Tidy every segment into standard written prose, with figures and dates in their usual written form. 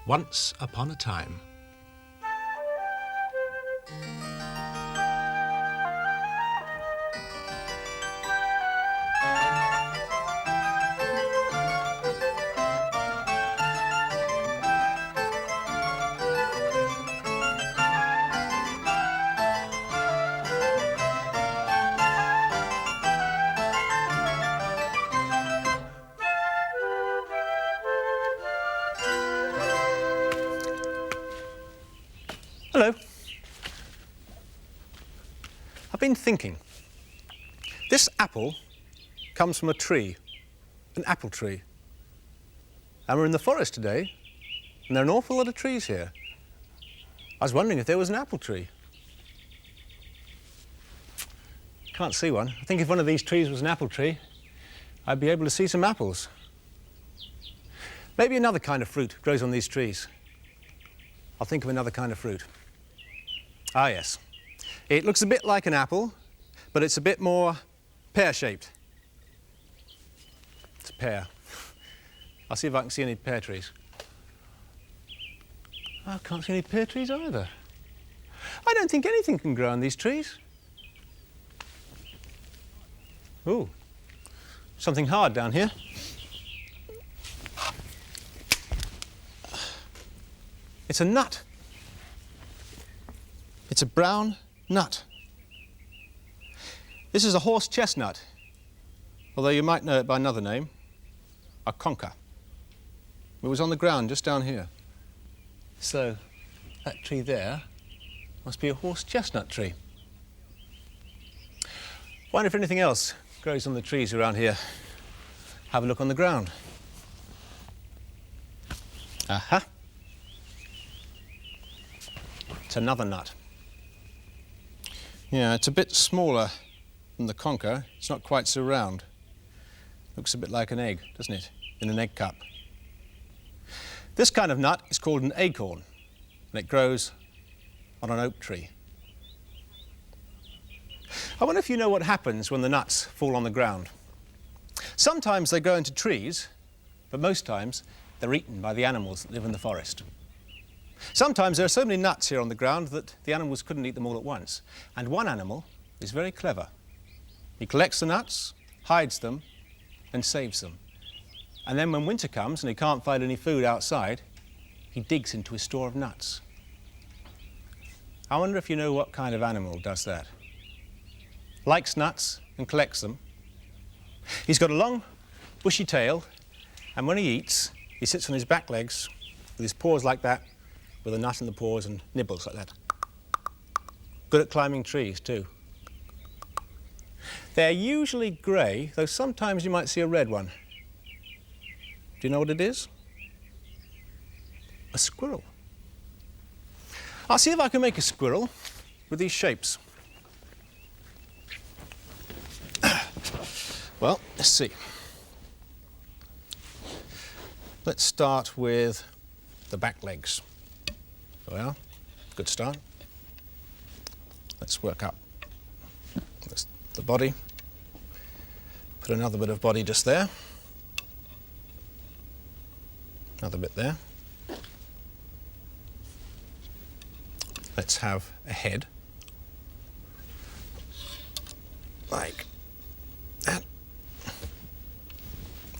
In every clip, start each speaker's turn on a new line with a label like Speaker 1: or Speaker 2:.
Speaker 1: Once upon a time. Hello. I've been thinking. This apple comes from a tree, an apple tree. And we're in the forest today, and there are an awful lot of trees here. I was wondering if there was an apple tree. Can't see one. I think if one of these trees was an apple tree, I'd be able to see some apples. Maybe another kind of fruit grows on these trees. I'll think of another kind of fruit. Ah, yes. It looks a bit like an apple, but it's a bit more pear-shaped. It's a pear. I'll see if I can see any pear trees. I can't see any pear trees either. I don't think anything can grow on these trees. Ooh, something hard down here. It's a nut. It's a brown nut. This is a horse chestnut, although you might know it by another name, a conker. It was on the ground just down here. So that tree there must be a horse chestnut tree. Wonder if anything else grows on the trees around here. Have a look on the ground. Aha. It's another nut. Yeah, it's a bit smaller than the conker. It's not quite so round. Looks a bit like an egg, doesn't it? In an egg cup. This kind of nut is called an acorn, and it grows on an oak tree. I wonder if you know what happens when the nuts fall on the ground. Sometimes they grow into trees, but most times they're eaten by the animals that live in the forest. Sometimes there are so many nuts here on the ground that the animals couldn't eat them all at once. And one animal is very clever. He collects the nuts, hides them, and saves them. And then when winter comes and he can't find any food outside, he digs into his store of nuts. I wonder if you know what kind of animal does that. Likes nuts and collects them. He's got a long, bushy tail, and when he eats, he sits on his back legs with his paws like that, with a nut in the paws and nibbles like that. Good at climbing trees, too. They're usually grey, though sometimes you might see a red one. Do you know what it is? A squirrel. I'll see if I can make a squirrel with these shapes. Well, let's see. Let's start with the back legs. There we are. Good start. Let's work up. That's the body. Put another bit of body just there. Another bit there. Let's have a head. Like that.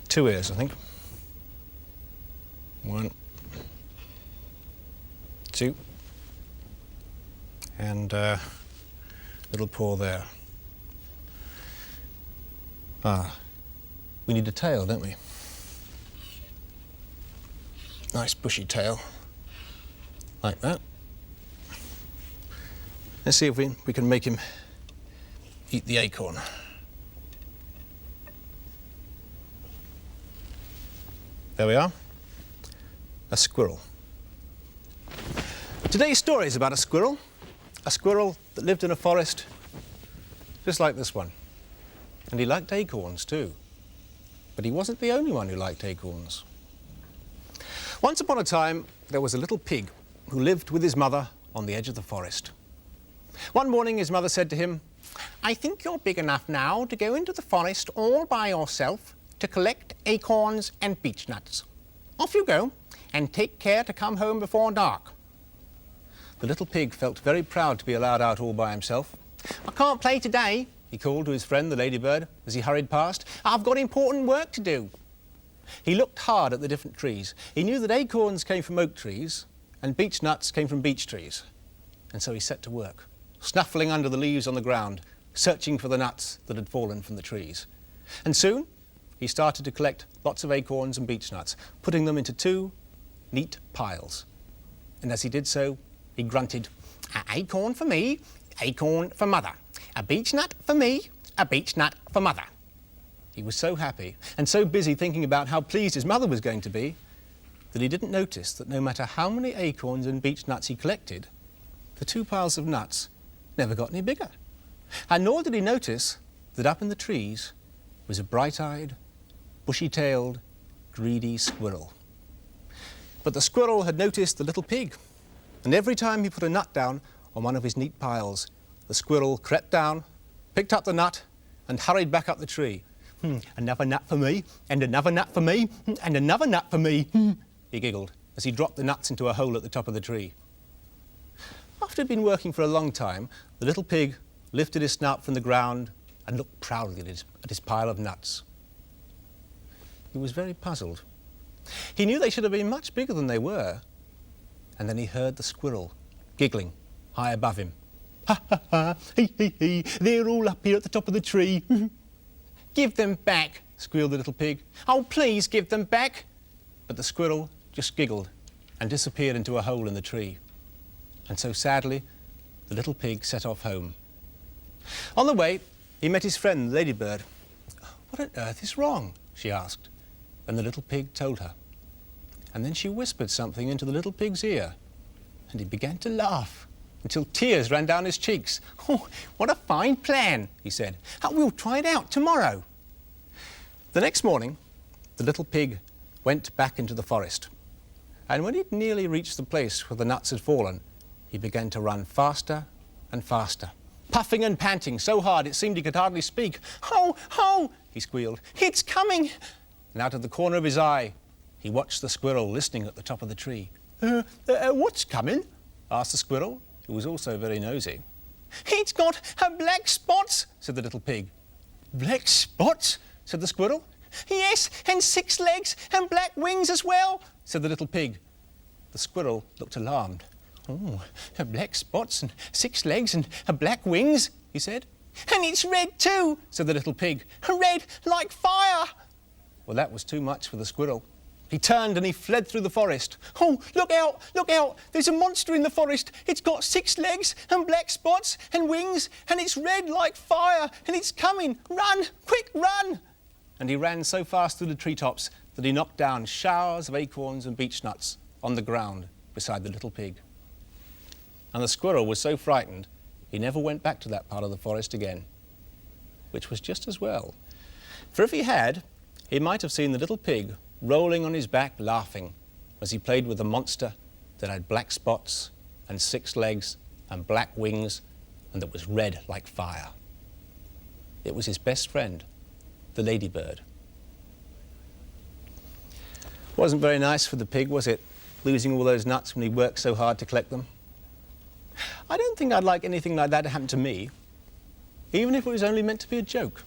Speaker 1: 2 ears, I think. 1, 2, and little paw there. We need a tail, don't we? Nice bushy tail, like that. Let's see if we can make him eat the acorn. There we are, a squirrel. Today's story is about a squirrel that lived in a forest just like this one. And he liked acorns too. But he wasn't the only one who liked acorns. Once upon a time, there was a little pig who lived with his mother on the edge of the forest. One morning, his mother said to him, "I think you're big enough now to go into the forest all by yourself to collect acorns and beechnuts. Off you go, and take care to come home before dark. The little pig felt very proud to be allowed out all by himself. I can't play today, he called to his friend the ladybird as he hurried past. I've got important work to do. He looked hard at the different trees. He knew that acorns came from oak trees and beech nuts came from beech trees. And so he set to work, snuffling under the leaves on the ground, searching for the nuts that had fallen from the trees. And soon he started to collect lots of acorns and beech nuts, putting them into 2 neat piles. And as he did so, he grunted, "An acorn for me, acorn for mother. A beech nut for me, a beech nut for mother." He was so happy and so busy thinking about how pleased his mother was going to be that he didn't notice that no matter how many acorns and beech nuts he collected, the 2 piles of nuts never got any bigger. And nor did he notice that up in the trees was a bright-eyed, bushy-tailed, greedy squirrel. But the squirrel had noticed the little pig, and every time he put a nut down on one of his neat piles, the squirrel crept down, picked up the nut, and hurried back up the tree. Another nut for me, and another nut for me, and another nut for me, he giggled as he dropped the nuts into a hole at the top of the tree. After he'd been working for a long time, the little pig lifted his snout from the ground and looked proudly at his pile of nuts. He was very puzzled. He knew they should have been much bigger than they were. And then he heard the squirrel giggling high above him. "Ha, ha, ha, hee, hee, hee, they're all up here at the top of the tree." "Give them back," squealed the little pig. "Oh, please give them back." But the squirrel just giggled and disappeared into a hole in the tree. And so sadly, the little pig set off home. On the way, he met his friend, the ladybird. "What on earth is wrong?" she asked. And the little pig told her. And then she whispered something into the little pig's ear, and he began to laugh until tears ran down his cheeks. "Oh, what a fine plan," he said. "We'll try it out tomorrow." The next morning, the little pig went back into the forest. And when he'd nearly reached the place where the nuts had fallen, he began to run faster and faster, puffing and panting so hard it seemed he could hardly speak. "Ho, ho," he squealed, "it's coming." And out of the corner of his eye, he watched the squirrel listening at the top of the tree. What's coming?" asked the squirrel, who was also very nosy. "It's got black spots," said the little pig. "Black spots?" said the squirrel. "Yes, and 6 legs and black wings as well," said the little pig. The squirrel looked alarmed. "Oh, black spots and 6 legs and black wings," he said. "And it's red too," said the little pig. "Red like fire." Well, that was too much for the squirrel. He turned and he fled through the forest. "Oh, look out, look out, there's a monster in the forest. It's got 6 legs and black spots and wings, and it's red like fire, and it's coming. Run, quick, run." And he ran so fast through the treetops that he knocked down showers of acorns and beech nuts on the ground beside the little pig. And the squirrel was so frightened, he never went back to that part of the forest again, which was just as well. For if he had, he might have seen the little pig rolling on his back laughing as he played with the monster that had black spots and 6 legs and black wings and that was red like fire. It was his best friend, the ladybird. Wasn't very nice for the pig, was it, losing all those nuts when he worked so hard to collect them? I don't think I'd like anything like that to happen to me, even if it was only meant to be a joke.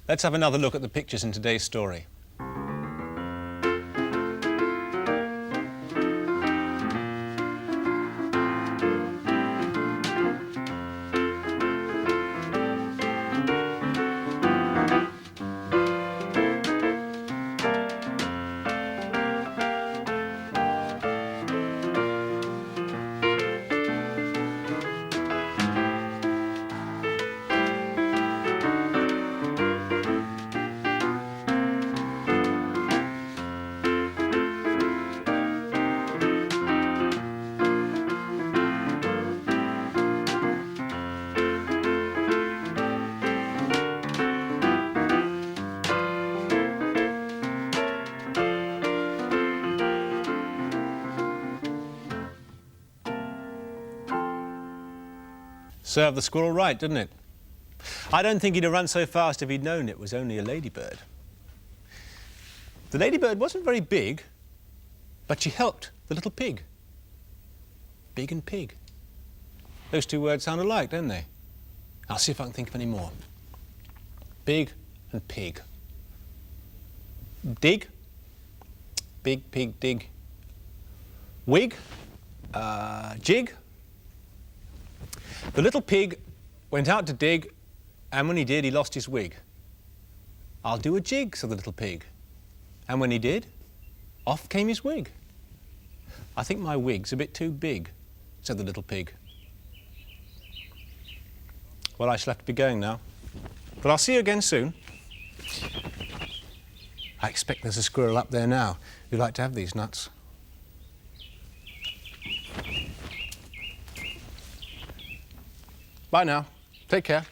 Speaker 1: Let's have another look at the pictures in today's story. Served the squirrel right, didn't it? I don't think he'd have run so fast if he'd known it was only a ladybird. The ladybird wasn't very big, but she helped the little pig. Big and pig. Those two words sound alike, don't they? I'll see if I can think of any more. Big and pig. Dig. Big pig dig. Wig. Jig. The little pig went out to dig, and when he did, he lost his wig. I'll do a jig, said the little pig. And when he did, off came his wig. I think my wig's a bit too big, said the little pig. Well, I shall have to be going now. But I'll see you again soon. I expect there's a squirrel up there now who'd like to have these nuts. Bye now. Take care.